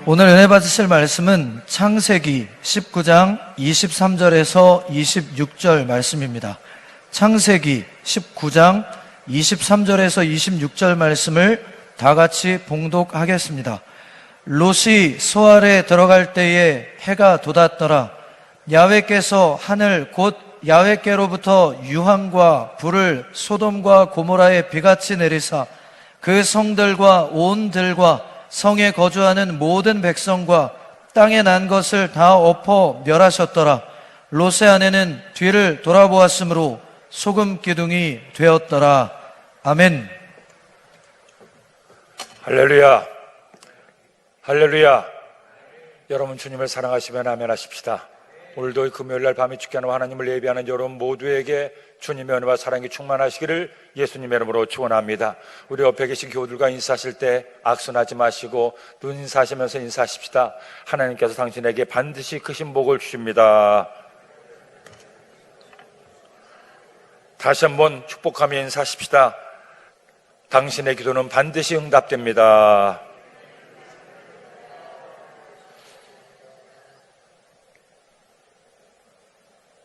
오늘 은혜 받으실 말씀은 창세기 19장 23절에서 26절 말씀입니다. 창세기 19장 23절에서 26절 말씀을 다 같이 봉독하겠습니다. 롯이 소알에 들어갈 때에 해가 돋았더라. 야훼께서 하늘 곧 야훼께로부터 유황과 불을 소돔과 고모라에 비같이 내리사 그 성들과 온 들과 성에 거주하는 모든 백성과 땅에 난 것을 다 엎어 멸하셨더라. 롯의 아내는 뒤를 돌아보았으므로 소금 기둥이 되었더라. 아멘. 할렐루야. 할렐루야. 여러분 주님을 사랑하시면 아멘 하십시다. 오늘도 금요일날 밤에 주께 하는 하나님을 예배하는 여러분 모두에게 주님의 은혜와 사랑이 충만하시기를 예수님의 이름으로 축원합니다. 우리 옆에 계신 교우들과 인사하실 때 악순하지 마시고 눈 인사하시면서 인사하십시다. 하나님께서 당신에게 반드시 크신 복을 주십니다. 다시 한번 축복하며 인사하십시다. 당신의 기도는 반드시 응답됩니다.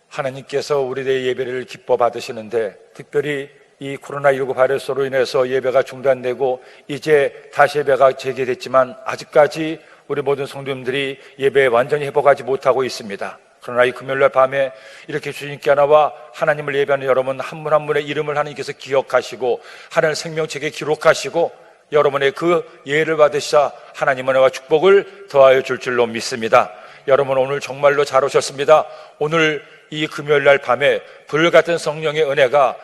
하나님께서 우리의 예배를 기뻐 받으시는데, 특별히 이 코로나19 바이러스로 인해서 예배가 중단되고 이제 다시 예배가 재개됐지만 아직까지 우리 모든 성도님들이 예배에 완전히 회복하지 못하고 있습니다. 그러나 이 금요일날 밤에 이렇게 주님께 나와 하나님을 예배하는 여러분 한 분 한 분의 이름을 하나님께서 기억하시고 하늘 생명책에 기록하시고 여러분의 그 예를 받으시자 하나님의 은혜와 축복을 더하여 줄 줄로 믿습니다. 여러분 오늘 정말로 잘 오셨습니다. 오늘 이 금요일날 밤에 불같은 성령의 은혜가,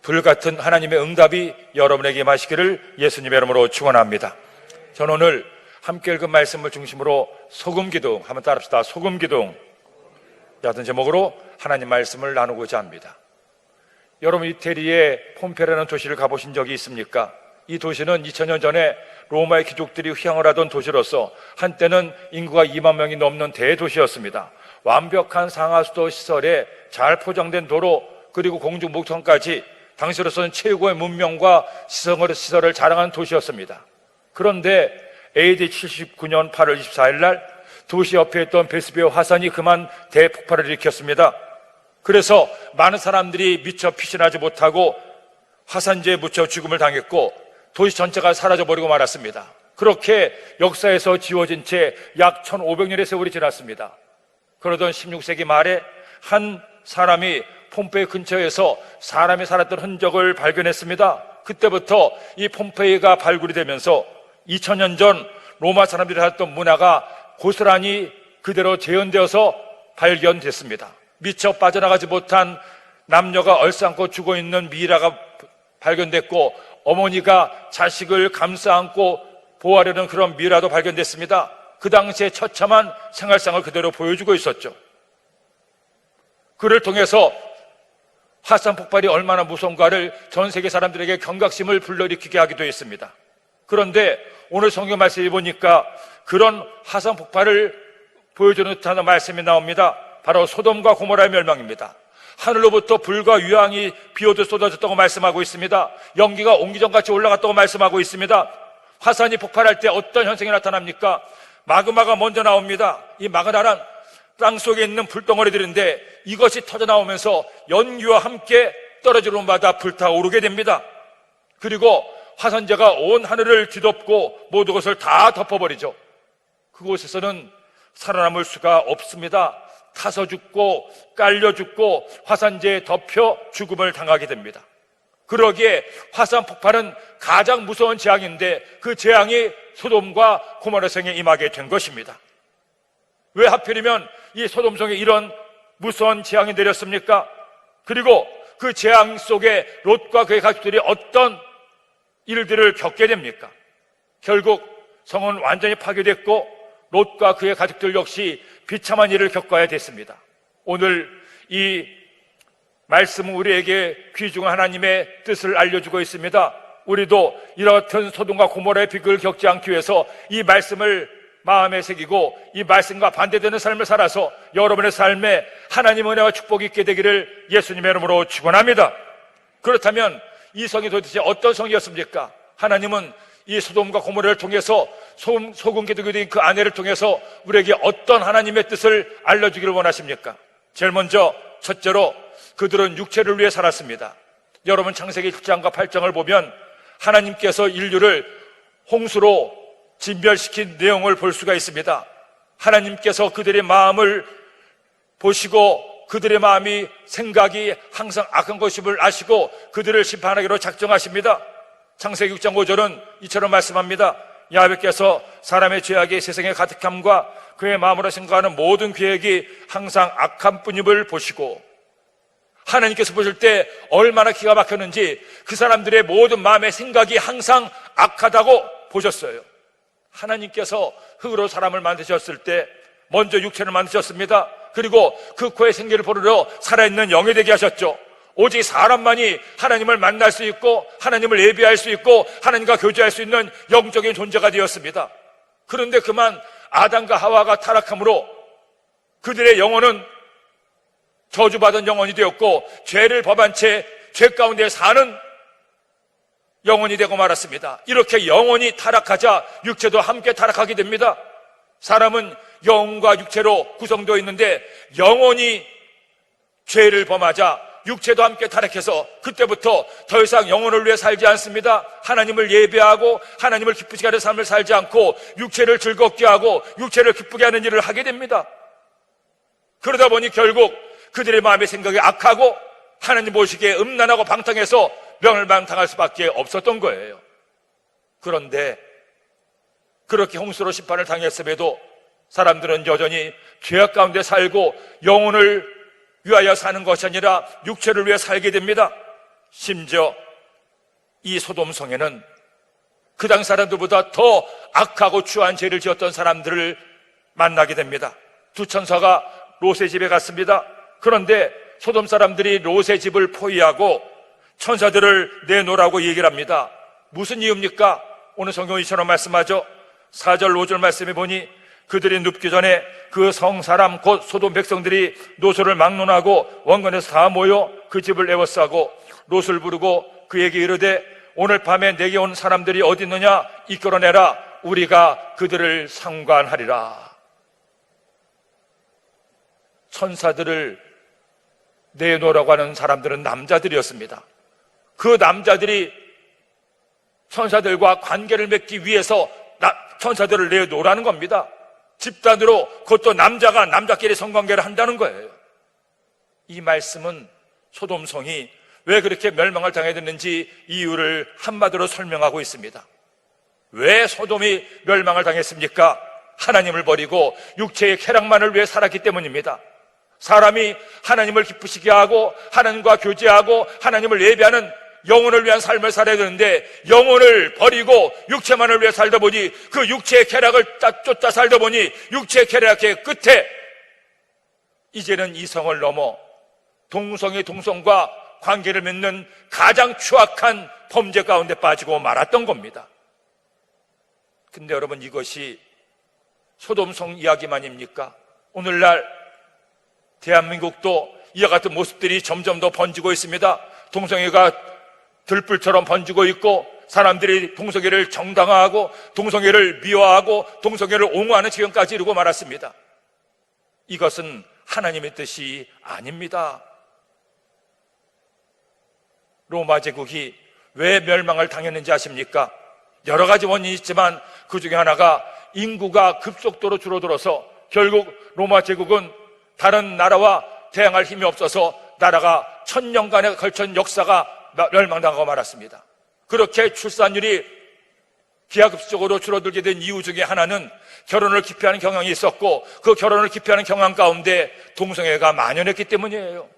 불같은 하나님의 응답이 여러분에게 임하시기를 예수님의 이름으로 축원합니다. 저는 오늘 함께 읽은 말씀을 중심으로 소금기둥, 한번 따라합시다. 소금기둥 같은 제목으로 하나님 말씀을 나누고자 합니다. 여러분 이태리의 폼페라는 도시를 가보신 적이 있습니까? 이 도시는 2000년 전에 로마의 귀족들이 휘황을 하던 도시로서 한때는 인구가 2만 명이 넘는 대도시였습니다. 완벽한 상하수도 시설에 잘 포장된 도로 그리고 공중목성까지 당시로서는 최고의 문명과 시설을 자랑한 도시였습니다. 그런데 AD 79년 8월 24일 날 도시 옆에 있던 베스비오 화산이 그만 대폭발을 일으켰습니다. 그래서 많은 사람들이 미처 피신하지 못하고 화산재에 묻혀 죽음을 당했고 도시 전체가 사라져버리고 말았습니다. 그렇게 역사에서 지워진 채 약 1500년의 세월이 지났습니다. 그러던 16세기 말에 한 사람이 폼페이 근처에서 사람이 살았던 흔적을 발견했습니다. 그때부터 이 폼페이가 발굴이 되면서 2000년 전 로마 사람들이 살았던 문화가 고스란히 그대로 재현되어서 발견됐습니다. 미처 빠져나가지 못한 남녀가 얼싸안고 죽어있는 미이라가 발견됐고 어머니가 자식을 감싸 안고 보호하려는 그런 미이라도 발견됐습니다. 그 당시에 처참한 생활상을 그대로 보여주고 있었죠. 그를 통해서 화산 폭발이 얼마나 무서운가를 전 세계 사람들에게 경각심을 불러일으키게 하기도 했습니다. 그런데 오늘 성경 말씀을 보니까 그런 화산 폭발을 보여주는 듯한 말씀이 나옵니다. 바로 소돔과 고모라의 멸망입니다. 하늘로부터 불과 유황이 비오듯 쏟아졌다고 말씀하고 있습니다. 연기가 옹기정같이 올라갔다고 말씀하고 있습니다. 화산이 폭발할 때 어떤 현상이 나타납니까? 마그마가 먼저 나옵니다. 이 마그마는 땅 속에 있는 불덩어리들인데 이것이 터져 나오면서 연기와 함께 떨어지는 마다 불타오르게 됩니다. 그리고 화산재가 온 하늘을 뒤덮고 모든 것을 다 덮어버리죠. 그곳에서는 살아남을 수가 없습니다. 타서 죽고 깔려 죽고 화산재에 덮여 죽음을 당하게 됩니다. 그러기에 화산 폭발은 가장 무서운 재앙인데 그 재앙이 소돔과 고모라 성에 임하게 된 것입니다. 왜 하필이면 이 소돔 성에 이런 무서운 재앙이 내렸습니까? 그리고 그 재앙 속에 롯과 그의 가족들이 어떤 일들을 겪게 됩니까? 결국 성은 완전히 파괴됐고 롯과 그의 가족들 역시 비참한 일을 겪어야 됐습니다. 오늘 이 말씀은 우리에게 귀중한 하나님의 뜻을 알려주고 있습니다. 우리도 이렇듯 소돔과 고모라의 비극을 겪지 않기 위해서 이 말씀을 마음에 새기고 이 말씀과 반대되는 삶을 살아서 여러분의 삶에 하나님의 은혜와 축복이 있게 되기를 예수님의 이름으로 축원합니다. 그렇다면 이 성이 도대체 어떤 성이었습니까? 하나님은 이 소돔과 고모라를 통해서 소금 기독교인 그 아내를 통해서 우리에게 어떤 하나님의 뜻을 알려주기를 원하십니까? 제일 먼저 첫째로 그들은 육체를 위해 살았습니다. 여러분 창세기 7장과 8장을 보면 하나님께서 인류를 홍수로 진멸시킨 내용을 볼 수가 있습니다. 하나님께서 그들의 마음을 보시고 그들의 마음이 생각이 항상 악한 것임을 아시고 그들을 심판하기로 작정하십니다. 창세기 6장 5절은 이처럼 말씀합니다. 야훼께서 사람의 죄악이 세상에 가득함과 그의 마음으로 생각하는 모든 계획이 항상 악한 뿐임을 보시고, 하나님께서 보실 때 얼마나 기가 막혔는지 그 사람들의 모든 마음의 생각이 항상 악하다고 보셨어요. 하나님께서 흙으로 사람을 만드셨을 때 먼저 육체를 만드셨습니다. 그리고 그 코에 생기를 부르러 살아있는 영이 되게 하셨죠. 오직 사람만이 하나님을 만날 수 있고 하나님을 예배할 수 있고 하나님과 교제할 수 있는 영적인 존재가 되었습니다. 그런데 그만 아담과 하와가 타락함으로 그들의 영혼은 저주받은 영혼이 되었고 죄를 범한 채 죄 가운데 사는 영혼이 되고 말았습니다. 이렇게 영혼이 타락하자 육체도 함께 타락하게 됩니다. 사람은 영과 육체로 구성되어 있는데 영혼이 죄를 범하자 육체도 함께 타락해서 그때부터 더 이상 영혼을 위해 살지 않습니다. 하나님을 예배하고 하나님을 기쁘시게 하는 삶을 살지 않고 육체를 즐겁게 하고 육체를 기쁘게 하는 일을 하게 됩니다. 그러다 보니 결국 그들의 마음의 생각이 악하고 하나님 보시기에 음란하고 방탕해서 멸망당할 수밖에 없었던 거예요. 그런데 그렇게 홍수로 심판을 당했음에도 사람들은 여전히 죄악 가운데 살고 영혼을 위하여 사는 것이 아니라 육체를 위해 살게 됩니다. 심지어 이 소돔성에는 그 당 사람들보다 더 악하고 추한 죄를 지었던 사람들을 만나게 됩니다. 두 천사가 롯의 집에 갔습니다. 그런데 소돔 사람들이 롯의 집을 포위하고 천사들을 내놓으라고 얘기를 합니다. 무슨 이유입니까? 오늘 성경이 이처럼 말씀하죠. 4절 5절 말씀해 보니 그들이 눕기 전에 그 성사람 곧 소돔 백성들이 롯을 막론하고 원건에서 다 모여 그 집을 에워싸고 롯을 부르고 그에게 이르되 오늘 밤에 내게 온 사람들이 어디 있느냐 이끌어내라 우리가 그들을 상관하리라. 천사들을 내놓으라고 하는 사람들은 남자들이었습니다. 그 남자들이 천사들과 관계를 맺기 위해서 천사들을 내놓으라는 겁니다. 집단으로 그것도 남자가 남자끼리 성관계를 한다는 거예요. 이 말씀은 소돔성이 왜 그렇게 멸망을 당해야 됐는지 이유를 한마디로 설명하고 있습니다. 왜 소돔이 멸망을 당했습니까? 하나님을 버리고 육체의 쾌락만을 위해 살았기 때문입니다. 사람이 하나님을 기쁘시게 하고 하나님과 교제하고 하나님을 예배하는 영혼을 위한 삶을 살아야 되는데 영혼을 버리고 육체만을 위해 살다 보니 그 육체의 쾌락을 쫓아 살다 보니 육체의 쾌락의 끝에 이제는 이성을 넘어 동성이 동성과 관계를 맺는 가장 추악한 범죄 가운데 빠지고 말았던 겁니다. 근데 여러분 이것이 소돔성 이야기만입니까? 오늘날 대한민국도 이와 같은 모습들이 점점 더 번지고 있습니다. 동성애가 들불처럼 번지고 있고 사람들이 동성애를 정당화하고 동성애를 미화하고 동성애를 옹호하는 지경까지 이르고 말았습니다. 이것은 하나님의 뜻이 아닙니다. 로마 제국이 왜 멸망을 당했는지 아십니까? 여러 가지 원인이 있지만 그 중에 하나가 인구가 급속도로 줄어들어서 결국 로마 제국은 다른 나라와 대항할 힘이 없어서 나라가 1000년간에 걸친 역사가 멸망당하고 말았습니다. 그렇게 출산율이 기하급수적으로 줄어들게 된 이유 중에 하나는 결혼을 기피하는 경향이 있었고 그 결혼을 기피하는 경향 가운데 동성애가 만연했기 때문이에요.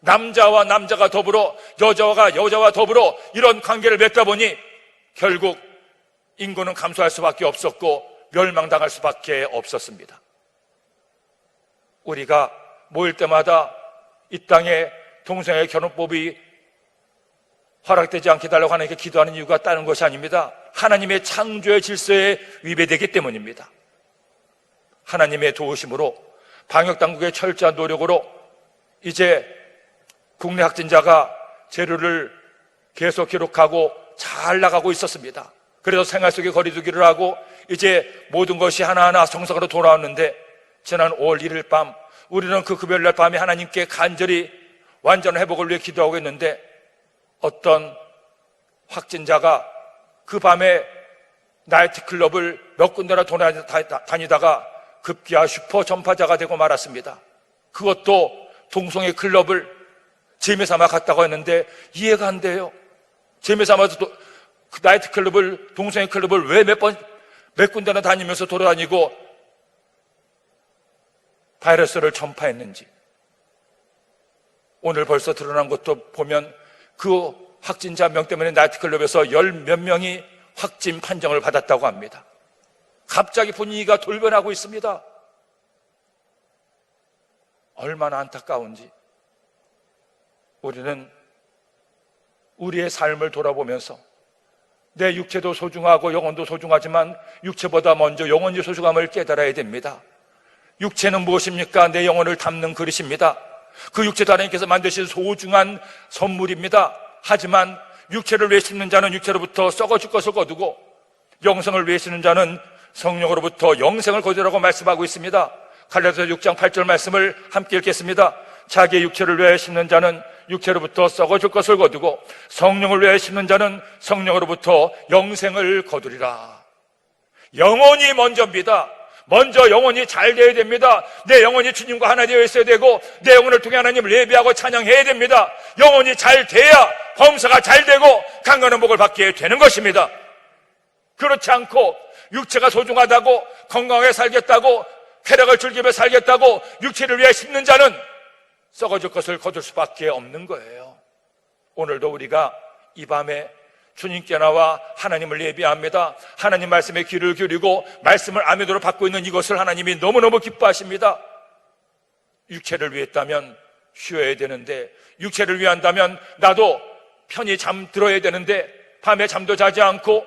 남자와 남자가 더불어 여자와 여자와 더불어 이런 관계를 맺다 보니 결국 인구는 감소할 수밖에 없었고 멸망당할 수밖에 없었습니다. 우리가 모일 때마다 이 땅에 동성애 결혼법이 허락되지 않게 달라고 하나님께 기도하는 이유가 다른 것이 아닙니다. 하나님의 창조의 질서에 위배되기 때문입니다. 하나님의 도우심으로 방역당국의 철저한 노력으로 이제 국내 확진자가 재료를 계속 기록하고 잘 나가고 있었습니다. 그래서 생활 속에 거리두기를 하고 이제 모든 것이 하나하나 정상으로 돌아왔는데, 지난 5월 1일 밤 우리는 그 금요일날 밤에 하나님께 간절히 완전한 회복을 위해 기도하고 있는데, 어떤 확진자가 그 밤에 나이트클럽을 몇 군데나 돌아다니다가 급기야 슈퍼 전파자가 되고 말았습니다. 그것도 동성애 클럽을 재미삼아 갔다고 했는데 이해가 안 돼요. 재미삼아서 그 나이트클럽을, 동성애 클럽을 왜 몇 군데나 다니면서 돌아다니고 바이러스를 전파했는지. 오늘 벌써 드러난 것도 보면 그 확진자 명 때문에 나이트클럽에서 열 몇 명이 확진 판정을 받았다고 합니다. 갑자기 분위기가 돌변하고 있습니다. 얼마나 안타까운지. 우리는 우리의 삶을 돌아보면서 내 육체도 소중하고 영혼도 소중하지만 육체보다 먼저 영혼의 소중함을 깨달아야 됩니다. 육체는 무엇입니까? 내 영혼을 담는 그릇입니다. 그 육체도 하나님께서 만드신 소중한 선물입니다. 하지만 육체를 위해 심는 자는 육체로부터 썩어질 것을 거두고 영생을 위해 심는 자는 성령으로부터 영생을 거두라고 말씀하고 있습니다. 갈라디아서 6장 8절 말씀을 함께 읽겠습니다. 자기의 육체를 위해 심는 자는 육체로부터 썩어질 것을 거두고 성령을 위해 심는 자는 성령으로부터 영생을 거두리라. 영혼이 먼저입니다. 먼저 영혼이 잘 되어야 됩니다. 내 영혼이 주님과 하나 되어 있어야 되고 내 영혼을 통해 하나님을 예배하고 찬양해야 됩니다. 영혼이 잘 돼야 범사가 잘 되고 강건한 복을 받게 되는 것입니다. 그렇지 않고 육체가 소중하다고, 건강하게 살겠다고, 쾌락을 즐기며 살겠다고 육체를 위해 심는 자는 썩어질 것을 거둘 수밖에 없는 거예요. 오늘도 우리가 이 밤에 주님께 나와 하나님을 예배합니다. 하나님 말씀에 귀를 기울이고 말씀을 아멘으로 받고 있는 이것을 하나님이 너무너무 기뻐하십니다. 육체를 위했다면 쉬어야 되는데, 육체를 위한다면 나도 편히 잠들어야 되는데 밤에 잠도 자지 않고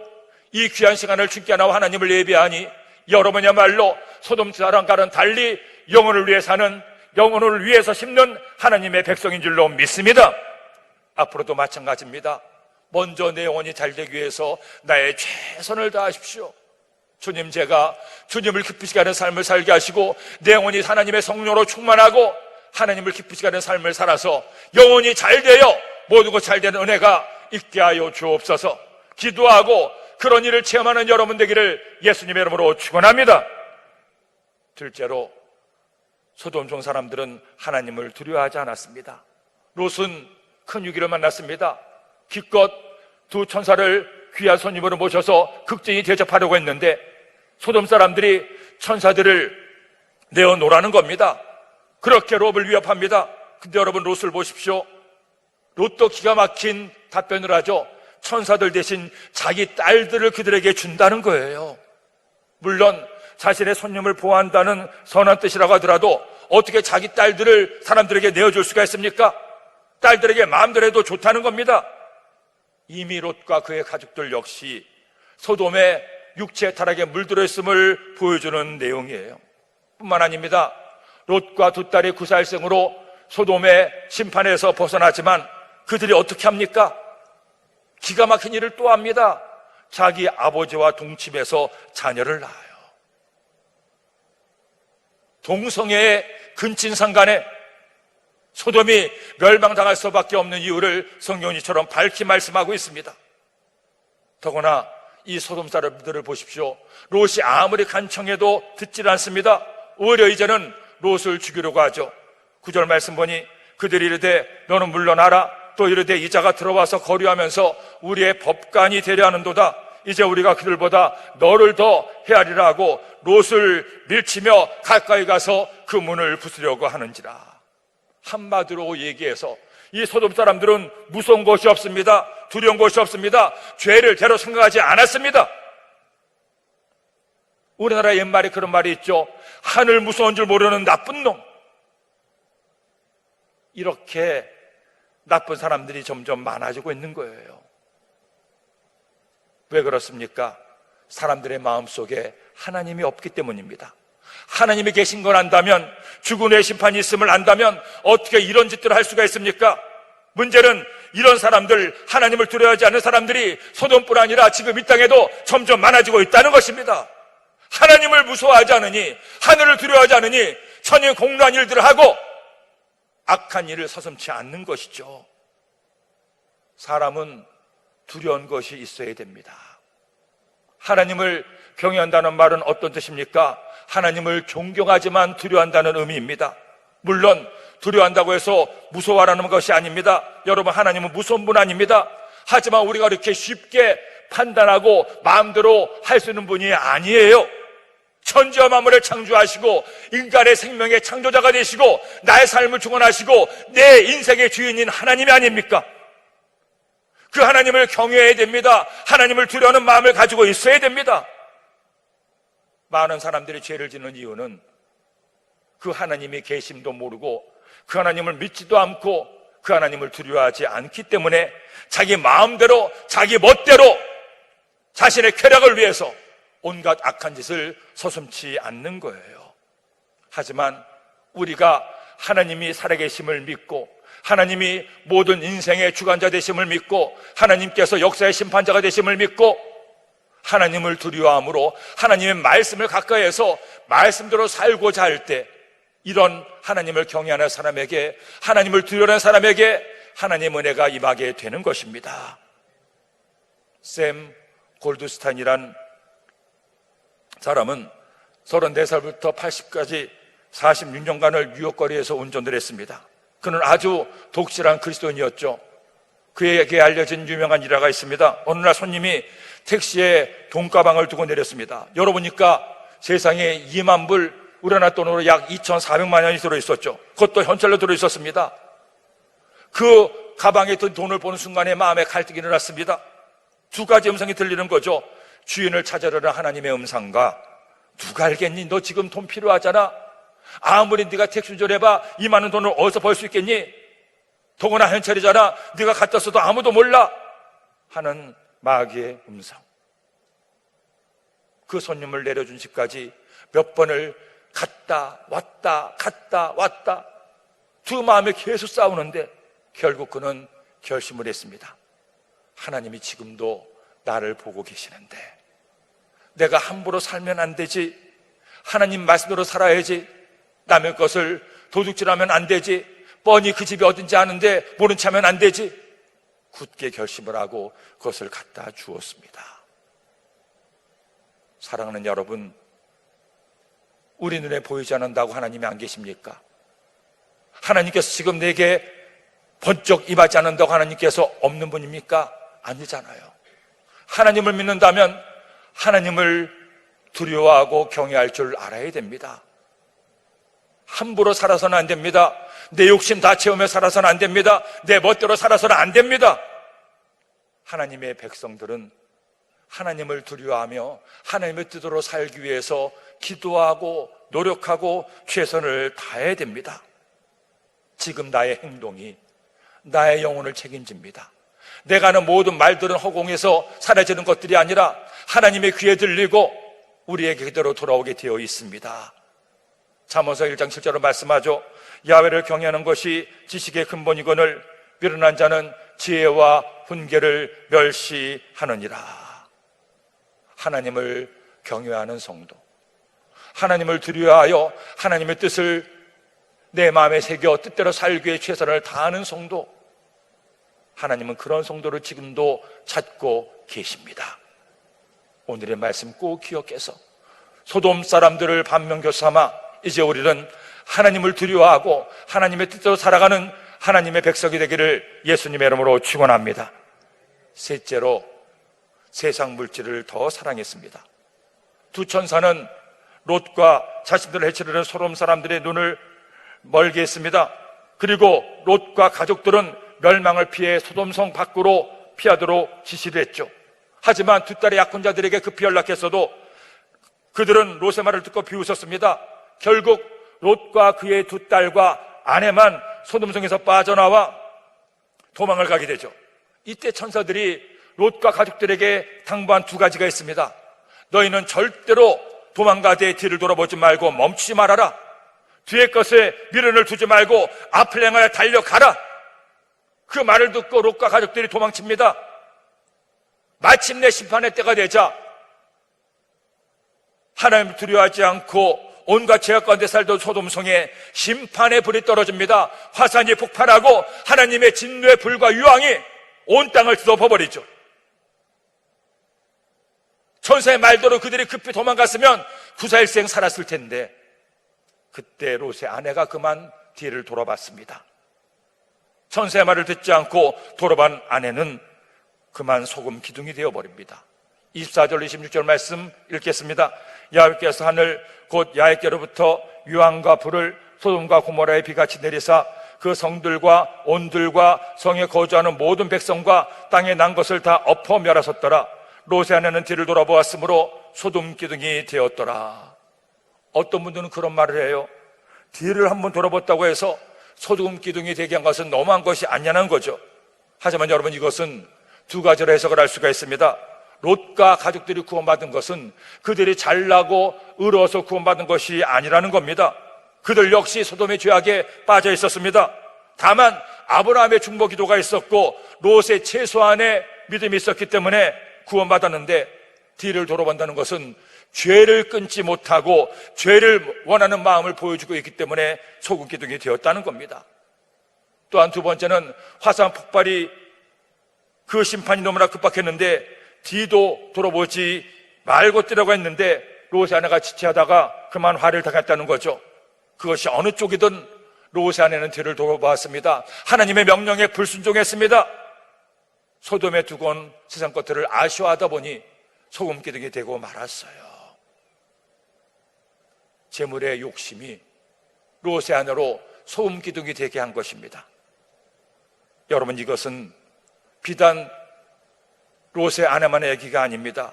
이 귀한 시간을 주님께 나와 하나님을 예배하니 여러분이야말로 소돔 사람과는 달리 영혼을 위해 사는, 영혼을 위해서 심는 하나님의 백성인 줄로 믿습니다. 앞으로도 마찬가지입니다. 먼저 내 영혼이 잘 되기 위해서 나의 최선을 다하십시오. 주님, 제가 주님을 기쁘시게 하는 삶을 살게 하시고 내 영혼이 하나님의 성령으로 충만하고 하나님을 기쁘시게 하는 삶을 살아서 영혼이 잘 되어 모든 것 잘 되는 은혜가 있게 하여 주옵소서. 기도하고 그런 일을 체험하는 여러분 되기를 예수님의 이름으로 축원합니다. 둘째로, 소돔종 사람들은 하나님을 두려워하지 않았습니다. 롯은 큰 위기를 만났습니다. 기껏 두 천사를 귀한 손님으로 모셔서 극진히 대접하려고 했는데 소돔 사람들이 천사들을 내어놓으라는 겁니다. 그렇게 롯을 위협합니다. 근데 여러분, 롯을 보십시오. 롯도 기가 막힌 답변을 하죠. 천사들 대신 자기 딸들을 그들에게 준다는 거예요. 물론 자신의 손님을 보호한다는 선한 뜻이라고 하더라도 어떻게 자기 딸들을 사람들에게 내어줄 수가 있습니까? 딸들에게 마음대로 해도 좋다는 겁니다. 이미 롯과 그의 가족들 역시 소돔의 육체 타락에 물들어 있음을 보여주는 내용이에요. 뿐만 아닙니다. 롯과 두 딸의 구사일생으로 소돔의 심판에서 벗어나지만 그들이 어떻게 합니까? 기가 막힌 일을 또 합니다. 자기 아버지와 동침해서 자녀를 낳아요. 동성애의 근친상간에 소돔이 멸망당할 수밖에 없는 이유를 성경은 이처럼 밝히 말씀하고 있습니다. 더구나 이 소돔 사람들을 보십시오. 롯이 아무리 간청해도 듣질 않습니다. 오히려 이제는 롯을 죽이려고 하죠. 9절 말씀 보니 그들이 이르되 너는 물러나라. 또 이르되 이자가 들어와서 거류하면서 우리의 법관이 되려 하는도다. 이제 우리가 그들보다 너를 더 헤아리라 하고 롯을 밀치며 가까이 가서 그 문을 부수려고 하는지라. 한마디로 얘기해서 이 소돔 사람들은 무서운 것이 없습니다. 두려운 것이 없습니다. 죄를 제로 생각하지 않았습니다. 우리나라 옛말에 그런 말이 있죠. 하늘 무서운 줄 모르는 나쁜 놈. 이렇게 나쁜 사람들이 점점 많아지고 있는 거예요. 왜 그렇습니까? 사람들의 마음속에 하나님이 없기 때문입니다. 하나님이 계신 걸 안다면, 죽은 후에 심판이 있음을 안다면 어떻게 이런 짓들을 할 수가 있습니까? 문제는 이런 사람들, 하나님을 두려워하지 않는 사람들이 소돔뿐 아니라 지금 이 땅에도 점점 많아지고 있다는 것입니다. 하나님을 무서워하지 않으니, 하늘을 두려워하지 않으니 천의 공로한 일들을 하고 악한 일을 서슴지 않는 것이죠. 사람은 두려운 것이 있어야 됩니다. 하나님을 경외한다는 말은 어떤 뜻입니까? 하나님을 존경하지만 두려워한다는 의미입니다. 물론 두려워한다고 해서 무서워하라는 것이 아닙니다. 여러분, 하나님은 무서운 분 아닙니다. 하지만 우리가 그렇게 쉽게 판단하고 마음대로 할 수 있는 분이 아니에요. 천지와 만물을 창조하시고 인간의 생명의 창조자가 되시고 나의 삶을 주관하시고 내 인생의 주인인 하나님이 아닙니까? 그 하나님을 경외해야 됩니다. 하나님을 두려워하는 마음을 가지고 있어야 됩니다. 많은 사람들이 죄를 짓는 이유는 그 하나님의 계심도 모르고 그 하나님을 믿지도 않고 그 하나님을 두려워하지 않기 때문에 자기 마음대로 자기 멋대로 자신의 쾌락을 위해서 온갖 악한 짓을 서슴지 않는 거예요. 하지만 우리가 하나님이 살아계심을 믿고 하나님이 모든 인생의 주관자 되심을 믿고 하나님께서 역사의 심판자가 되심을 믿고 하나님을 두려워함으로 하나님의 말씀을 가까이해서 말씀대로 살고자 할 때 이런 하나님을 경외하는 사람에게, 하나님을 두려워하는 사람에게 하나님의 은혜가 임하게 되는 것입니다. 샘 골드스타인이란 사람은 34살부터 80까지 46년간을 뉴욕 거리에서 운전을 했습니다. 그는 아주 독실한 그리스도인이었죠. 그에게 알려진 유명한 일화가 있습니다. 어느 날 손님이 택시에 돈가방을 두고 내렸습니다. 열어보니까 세상에 2만 불, 우리나라 돈으로 약 2,400만 원이 들어있었죠. 그것도 현찰로 들어있었습니다. 그 가방에 든 돈을 보는 순간에 마음에 갈등이 일어났습니다. 두 가지 음성이 들리는 거죠. 주인을 찾으려는 하나님의 음성과 누가 알겠니? 너 지금 돈 필요하잖아. 아무리 네가 택시 운전해봐 2만 원 돈을 어디서 벌 수 있겠니? 더구나 현찰이잖아. 네가 갖다 써도 아무도 몰라 하는 마귀의 음성. 그 손님을 내려준 집까지 몇 번을 갔다 왔다 두 마음에 계속 싸우는데 결국 그는 결심을 했습니다. 하나님이 지금도 나를 보고 계시는데 내가 함부로 살면 안 되지. 하나님 말씀대로 살아야지. 남의 것을 도둑질하면 안 되지. 뻔히 그 집이 어딘지 아는데 모른 체 하면 안 되지. 굳게 결심을 하고 그것을 갖다 주었습니다. 사랑하는 여러분, 우리 눈에 보이지 않는다고 하나님이 안 계십니까? 하나님께서 지금 내게 번쩍 임하지 않는다고 하나님께서 없는 분입니까? 아니잖아요. 하나님을 믿는다면 하나님을 두려워하고 경외할 줄 알아야 됩니다. 함부로 살아서는 안 됩니다. 내 욕심 다 채우며 살아서는 안 됩니다. 내 멋대로 살아서는 안 됩니다. 하나님의 백성들은 하나님을 두려워하며 하나님의 뜻으로 살기 위해서 기도하고 노력하고 최선을 다해야 됩니다. 지금 나의 행동이 나의 영혼을 책임집니다. 내가 하는 모든 말들은 허공에서 사라지는 것들이 아니라 하나님의 귀에 들리고 우리에게 그대로 돌아오게 되어 있습니다. 잠언서 1장 7절로 말씀하죠. 야훼를 경외하는 것이 지식의 근본이거늘 미련한 자는 지혜와 훈계를 멸시하느니라. 하나님을 경외하는 성도, 하나님을 두려워하여 하나님의 뜻을 내 마음에 새겨 뜻대로 살기 위해 최선을 다하는 성도, 하나님은 그런 성도를 지금도 찾고 계십니다. 오늘의 말씀 꼭 기억해서 소돔 사람들을 반면교 삼아 이제 우리는 하나님을 두려워하고 하나님의 뜻대로 살아가는 하나님의 백성이 되기를 예수님의 이름으로 축원합니다. 셋째로, 세상 물질을 더 사랑했습니다. 두 천사는 롯과 자신들을 해치려는 소돔 사람들의 눈을 멀게 했습니다. 그리고 롯과 가족들은 멸망을 피해 소돔성 밖으로 피하도록 지시를 했죠. 하지만 두 딸의 약혼자들에게 급히 연락했어도 그들은 롯의 말을 듣고 비웃었습니다. 결국 롯과 그의 두 딸과 아내만 소돔성에서 빠져나와 도망을 가게 되죠. 이때 천사들이 롯과 가족들에게 당부한 두 가지가 있습니다. 너희는 절대로 도망가되 뒤를 돌아보지 말고 멈추지 말아라. 뒤에 것에 미련을 두지 말고 앞을 향하여 달려가라. 그 말을 듣고 롯과 가족들이 도망칩니다. 마침내 심판의 때가 되자 하나님을 두려워하지 않고 온갖 죄악 가운데 살던 소돔성에 심판의 불이 떨어집니다. 화산이 폭발하고 하나님의 진노의 불과 유황이 온 땅을 뒤덮어버리죠. 천사의 말대로 그들이 급히 도망갔으면 구사일생 살았을 텐데 그때 롯의 아내가 그만 뒤를 돌아봤습니다. 천사의 말을 듣지 않고 돌아본 아내는 그만 소금 기둥이 되어버립니다. 24절 26절 말씀 읽겠습니다. 여호와께서 하늘 곧 야훼께로부터 유황과 불을 소돔과 고모라에 비같이 내리사 그 성들과 온들과 성에 거주하는 모든 백성과 땅에 난 것을 다 엎어 멸하셨더라. 롯의 아내는 뒤를 돌아보았으므로 소돔 기둥이 되었더라. 어떤 분들은 그런 말을 해요. 뒤를 한번 돌아봤다고 해서 소돔 기둥이 되게 한 것은 너무한 것이 아니냐는 거죠. 하지만 여러분, 이것은 두 가지로 해석을 할 수가 있습니다. 롯과 가족들이 구원받은 것은 그들이 잘나고 의로워서 구원받은 것이 아니라는 겁니다. 그들 역시 소돔의 죄악에 빠져 있었습니다. 다만 아브라함의 중보 기도가 있었고 롯의 최소한의 믿음이 있었기 때문에 구원받았는데, 뒤를 돌아본다는 것은 죄를 끊지 못하고 죄를 원하는 마음을 보여주고 있기 때문에 소금 기둥이 되었다는 겁니다. 또한 두 번째는 화산 폭발이 그 심판이 너무나 급박했는데 뒤도 돌아보지 말고 뛰라고 했는데 롯의 아내가 지체하다가 그만 화를 당했다는 거죠. 그것이 어느 쪽이든 롯의 아내는 뒤를 돌아보았습니다. 하나님의 명령에 불순종했습니다. 소돔에 두고 온 세상 것들을 아쉬워하다 보니 소금 기둥이 되고 말았어요. 재물의 욕심이 롯의 아내로 소금 기둥이 되게 한 것입니다. 여러분, 이것은 비단 롯의 아내만의 얘기가 아닙니다.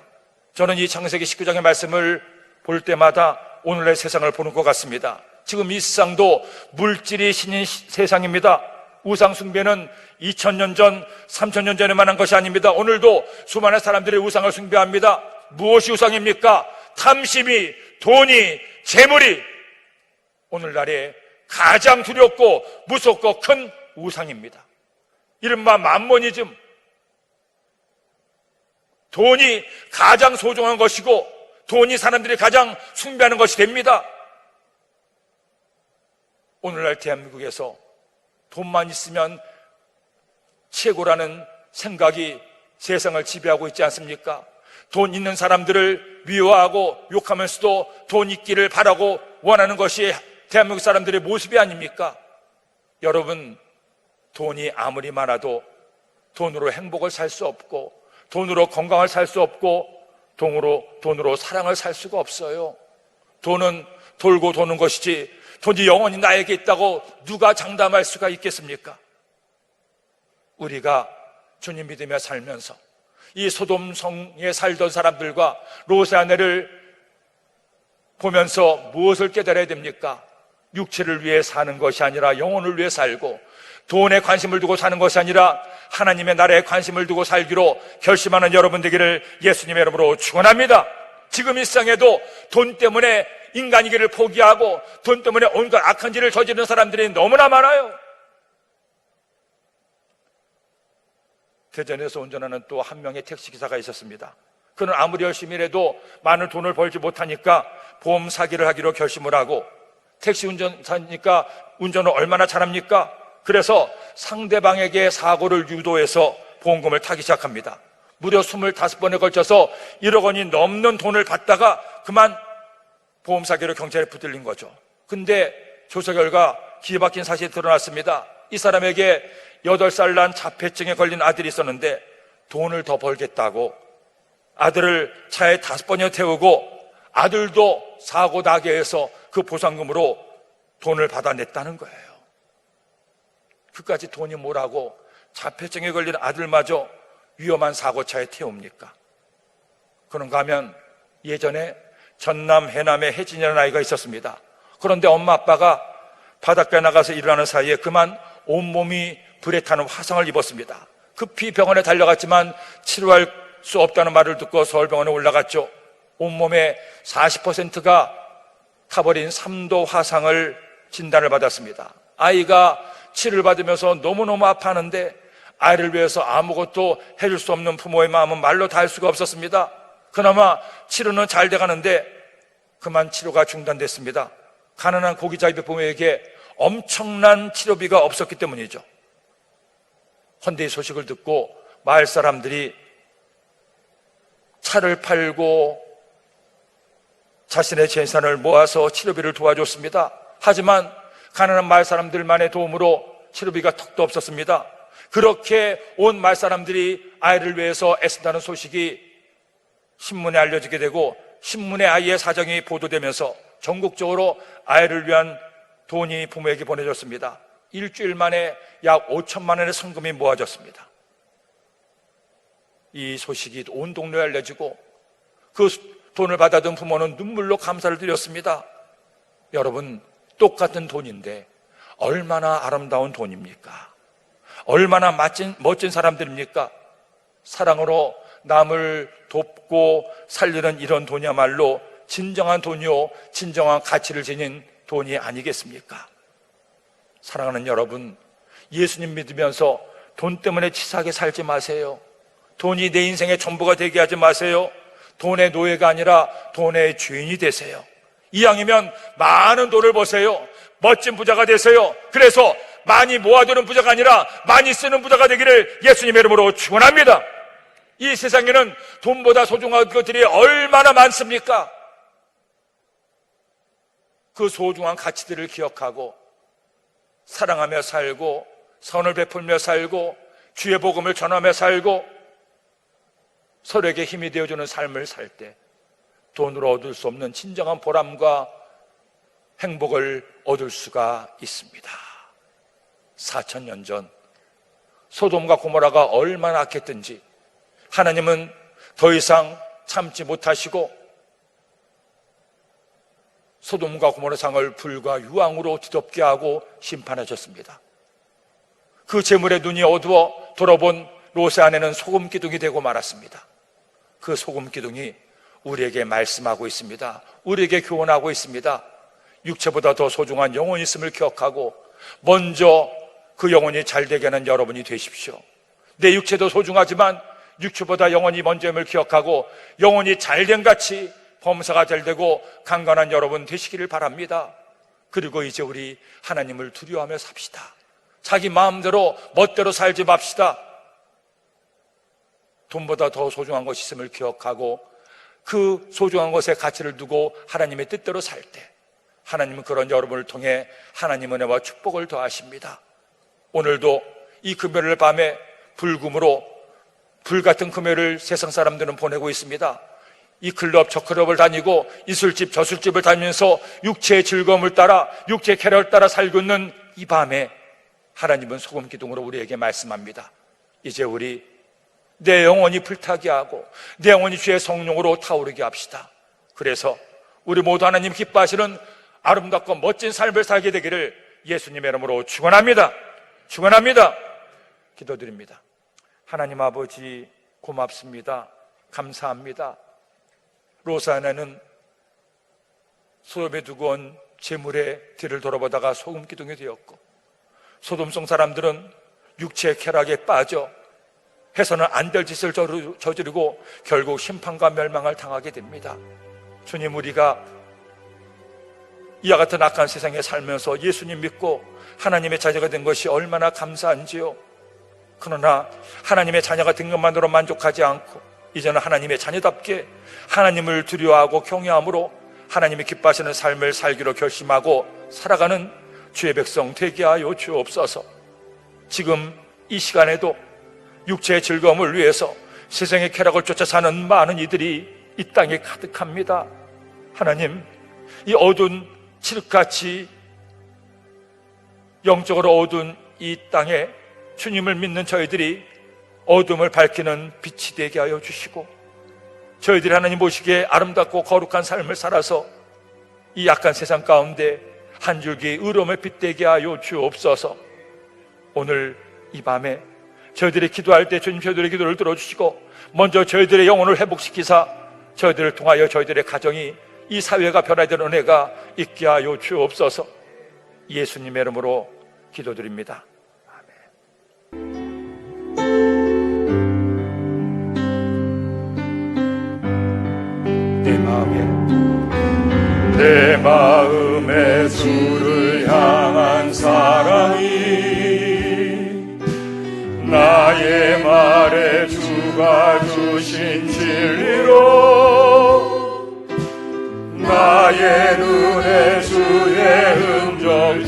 저는 이 창세기 19장의 말씀을 볼 때마다 오늘의 세상을 보는 것 같습니다. 지금 이 세상도 물질이 신인 세상입니다. 우상 숭배는 2000년 전, 3000년 전에만 한 것이 아닙니다. 오늘도 수많은 사람들이 우상을 숭배합니다. 무엇이 우상입니까? 탐심이, 돈이, 재물이 오늘날에 가장 두렵고 무섭고 큰 우상입니다. 이른바 맘모니즘. 돈이 가장 소중한 것이고 돈이 사람들이 가장 숭배하는 것이 됩니다. 오늘날 대한민국에서 돈만 있으면 최고라는 생각이 세상을 지배하고 있지 않습니까? 돈 있는 사람들을 미워하고 욕하면서도 돈 있기를 바라고 원하는 것이 대한민국 사람들의 모습이 아닙니까? 여러분, 돈이 아무리 많아도 돈으로 행복을 살 수 없고 돈으로 건강을 살 수 없고 돈으로 사랑을 살 수가 없어요. 돈은 돌고 도는 것이지 돈이 영원히 나에게 있다고 누가 장담할 수가 있겠습니까? 우리가 주님 믿으며 살면서 이 소돔성에 살던 사람들과 롯의 아내를 보면서 무엇을 깨달아야 됩니까? 육체를 위해 사는 것이 아니라 영혼을 위해 살고, 돈에 관심을 두고 사는 것이 아니라 하나님의 나라에 관심을 두고 살기로 결심하는 여러분 되기를 예수님의 이름으로 축원합니다. 지금 이 세상에도 돈 때문에 인간이기를 포기하고 돈 때문에 온갖 악한 짓을 저지르는 사람들이 너무나 많아요. 대전에서 운전하는 또 한 명의 택시기사가 있었습니다. 그는 아무리 열심히 일해도 많은 돈을 벌지 못하니까 보험 사기를 하기로 결심을 하고, 택시 운전사니까 운전을 얼마나 잘합니까? 그래서 상대방에게 사고를 유도해서 보험금을 타기 시작합니다. 무려 25번에 걸쳐서 1억 원이 넘는 돈을 받다가 그만 보험 사기로 경찰에 붙들린 거죠. 근데 조사 결과 기막힌 사실이 드러났습니다. 이 사람에게 8살 난 자폐증에 걸린 아들이 있었는데 돈을 더 벌겠다고 아들을 차에 5번이나 태우고 아들도 사고 나게 해서 그 보상금으로 돈을 받아냈다는 거예요. 그까지 돈이 뭐라고 자폐증에 걸린 아들마저 위험한 사고차에 태웁니까? 그런가 하면 예전에 전남 해남에 혜진이라는 아이가 있었습니다. 그런데 엄마 아빠가 바닷가에 나가서 일하는 사이에 그만 온몸이 불에 타는 화상을 입었습니다. 급히 병원에 달려갔지만 치료할 수 없다는 말을 듣고 서울병원에 올라갔죠. 온몸의 40%가 타버린 3도 화상을 진단을 받았습니다. 아이가 치료를 받으면서 너무너무 아파하는데 아이를 위해서 아무것도 해줄 수 없는 부모의 마음은 말로 다 할 수가 없었습니다. 그나마 치료는 잘 돼가는데 그만 치료가 중단됐습니다. 가난한 고기잡이 부모에게 엄청난 치료비가 없었기 때문이죠. 헌데 이 소식을 듣고 마을 사람들이 차를 팔고 자신의 재산을 모아서 치료비를 도와줬습니다. 하지만 가난한 마을 사람들만의 도움으로 치료비가 턱도 없었습니다. 그렇게 온 마을 사람들이 아이를 위해서 애쓴다는 소식이 신문에 알려지게 되고 신문에 아이의 사정이 보도되면서 전국적으로 아이를 위한 돈이 부모에게 보내졌습니다. 일주일 만에 약 5천만 원의 성금이 모아졌습니다. 이 소식이 온 동네에 알려지고 그 돈을 받아든 부모는 눈물로 감사를 드렸습니다. 여러분, 똑같은 돈인데 얼마나 아름다운 돈입니까? 얼마나 멋진 사람들입니까? 사랑으로 남을 돕고 살리는 이런 돈이야말로 진정한 돈이요, 진정한 가치를 지닌 돈이 아니겠습니까? 사랑하는 여러분, 예수님 믿으면서 돈 때문에 치사하게 살지 마세요. 돈이 내 인생의 전부가 되게 하지 마세요. 돈의 노예가 아니라 돈의 주인이 되세요. 이왕이면 많은 돈을 버세요. 멋진 부자가 되세요. 그래서 많이 모아두는 부자가 아니라 많이 쓰는 부자가 되기를 예수님의 이름으로 축원합니다. 이 세상에는 돈보다 소중한 것들이 얼마나 많습니까? 그 소중한 가치들을 기억하고 사랑하며 살고 선을 베풀며 살고 주의 복음을 전하며 살고 서로에게 힘이 되어주는 삶을 살 때 돈으로 얻을 수 없는 진정한 보람과 행복을 얻을 수가 있습니다. 4,000년 전 소돔과 고모라가 얼마나 악했든지 하나님은 더 이상 참지 못하시고 소돔과 고모라 상을 불과 유황으로 뒤덮게 하고 심판하셨습니다. 그 재물의 눈이 어두워 돌아본 롯의 아내는 소금 기둥이 되고 말았습니다. 그 소금 기둥이 우리에게 말씀하고 있습니다. 우리에게 교훈하고 있습니다. 육체보다 더 소중한 영혼이 있음을 기억하고 먼저 그 영혼이 잘 되게 하는 여러분이 되십시오. 내 육체도 소중하지만 육체보다 영혼이 먼저임을 기억하고 영혼이 잘된 같이 범사가 잘 되고 강건한 여러분 되시기를 바랍니다. 그리고 이제 우리 하나님을 두려워하며 삽시다. 자기 마음대로 멋대로 살지 맙시다. 돈보다 더 소중한 것이 있음을 기억하고 그 소중한 것에 가치를 두고 하나님의 뜻대로 살 때 하나님은 그런 여러분을 통해 하나님 은혜와 축복을 더하십니다. 오늘도 이 금요일 밤에 불금으로 불같은 금요일을 세상 사람들은 보내고 있습니다. 이 클럽 저 클럽을 다니고 이 술집 저 술집을 다니면서 육체의 즐거움을 따라 육체의 쾌락을 따라 살고 있는 이 밤에 하나님은 소금 기둥으로 우리에게 말씀합니다. 이제 우리 내 영혼이 불타게 하고 내 영혼이 주의 성령으로 타오르게 합시다. 그래서 우리 모두 하나님 기뻐하시는 아름답고 멋진 삶을 살게 되기를 예수님의 이름으로 축원합니다. 축원합니다. 기도드립니다. 하나님 아버지 고맙습니다. 감사합니다. 롯아내는 소돔에 두고 온 재물의 뒤를 돌아보다가 소금 기둥이 되었고 소돔성 사람들은 육체의 쾌락에 빠져 해서는 안 될 짓을 저지르고 결국 심판과 멸망을 당하게 됩니다. 주님, 우리가 이와 같은 악한 세상에 살면서 예수님 믿고 하나님의 자녀가 된 것이 얼마나 감사한지요. 그러나 하나님의 자녀가 된 것만으로 만족하지 않고 이제는 하나님의 자녀답게 하나님을 두려워하고 경외함으로 하나님이 기뻐하시는 삶을 살기로 결심하고 살아가는 주의 백성 되게 하여 주옵소서. 지금 이 시간에도 육체의 즐거움을 위해서 세상의 쾌락을 쫓아 사는 많은 이들이 이 땅에 가득합니다. 하나님, 이 어두운 칠흑같이 영적으로 어두운 이 땅에 주님을 믿는 저희들이 어둠을 밝히는 빛이 되게 하여 주시고 저희들이 하나님 보시기에 아름답고 거룩한 삶을 살아서 이 약한 세상 가운데 한 줄기 의로움을 빛되게 하여 주옵소서. 오늘 이 밤에 저희들이 기도할 때 주님 저희들의 기도를 들어주시고 먼저 저희들의 영혼을 회복시키사 저희들을 통하여 저희들의 가정이 이 사회가 변화되는 은혜가 있게 하여 주옵소서. 예수님의 이름으로 기도드립니다. 아멘. 내 마음에 주를 향한 사랑이 나의 말에 주가 주신 진리로 나의 눈에 주의 음정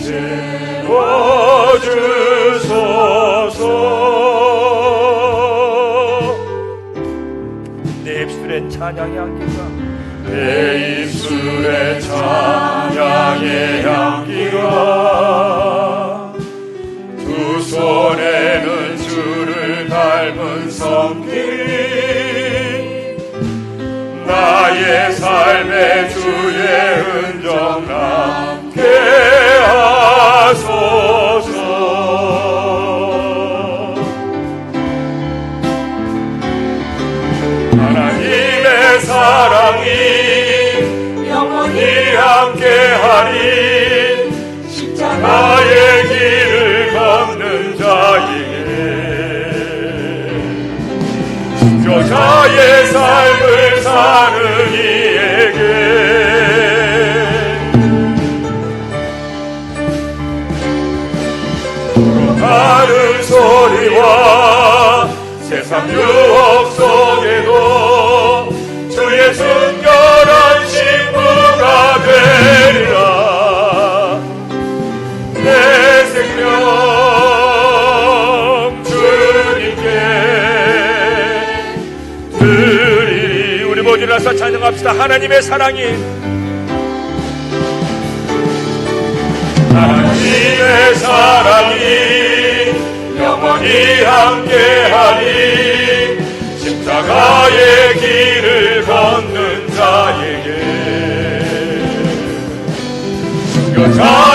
채워주소서. 내 입술엔 찬양의 향기가 내 입술에 찬양의 향기가 두 손에는 주를 닮은 손길이 나의 삶에 주의 흔적 남게 하소서. 하나님의 사랑이 영원히 함께하리. 십자가의 길을 걷는 자에게 순교자의 삶을 사는 이에게 불어가는 소리와 세상 유혹 속에도 주의 순결한 신부가 되리라. 내 생명 주님께 드리리. 우리 모두 일어나서 찬양합시다. 하나님의 사랑이 하나님의 사랑이 영원히 함께하리. 십자가의 길을 걷는 자에게 순교자